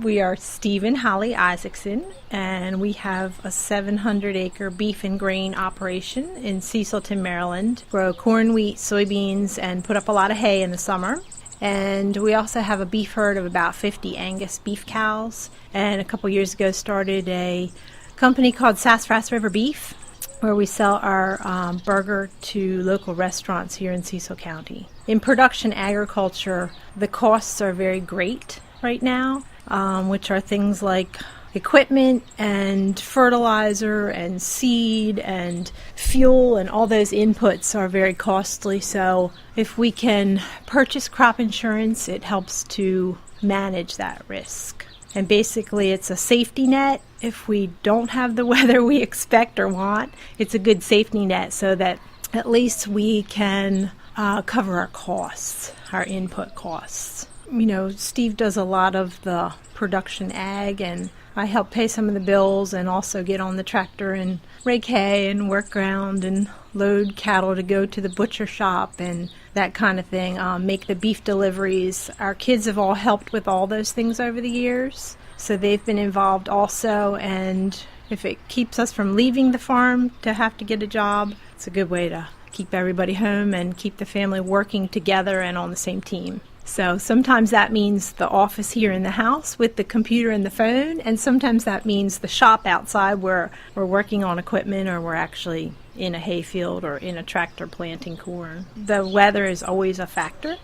We are Steve and Holly Isaacson, and we have a 700-acre beef and grain operation in Cecilton, Maryland. Grow corn, wheat, soybeans, and put up a lot of hay in the summer. And we also have a beef herd of about 50 Angus beef cows. And a couple years ago started a company called Sassafras River Beef, where we sell our burger to local restaurants here in Cecil County. In production agriculture, the costs are very great right now, which are things like equipment and fertilizer and seed and fuel, and all those inputs are very costly. So if we can purchase crop insurance, it helps to manage that risk. And basically it's a safety net. If we don't have the weather we expect or want, it's a good safety net so that at least we can cover our costs, our input costs. You know, Steve does a lot of the production ag, and I help pay some of the bills and also get on the tractor and rake hay and work ground and load cattle to go to the butcher shop and that kind of thing, make the beef deliveries. Our kids have all helped with all those things over the years, so they've been involved also, and if it keeps us from leaving the farm to have to get a job, it's a good way to keep everybody home and keep the family working together and on the same team. So sometimes that means the office here in the house with the computer and the phone, and sometimes that means the shop outside where we're working on equipment or we're actually in a hayfield or in a tractor planting corn. The weather is always a factor,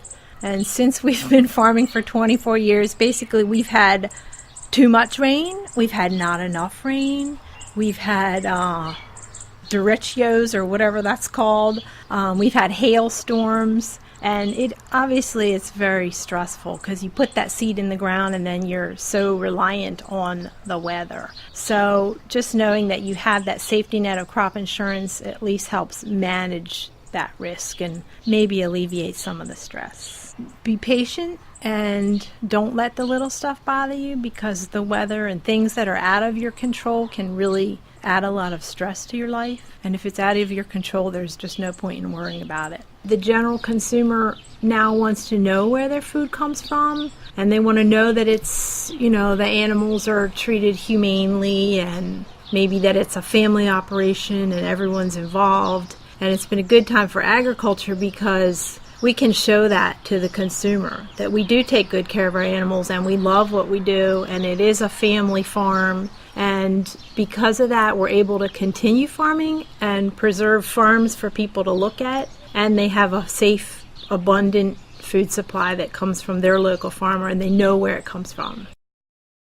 and since we've been farming for 24 years, basically we've had too much rain, we've had not enough rain, we've had derechos or whatever that's called, we've had hailstorms. And it's very stressful because you put that seed in the ground and then you're so reliant on the weather. So just knowing that you have that safety net of crop insurance at least helps manage that risk and maybe alleviate some of the stress. Be patient and don't let the little stuff bother you, because the weather and things that are out of your control can really add a lot of stress to your life. And if it's out of your control, there's just no point in worrying about it. The general consumer now wants to know where their food comes from, and they want to know that it's, the animals are treated humanely, and maybe that it's a family operation and everyone's involved. And it's been a good time for agriculture because we can show that to the consumer, that we do take good care of our animals and we love what we do, and it is a family farm. And because of that, we're able to continue farming and preserve farms for people to look at, and they have a safe, abundant food supply that comes from their local farmer, and they know where it comes from.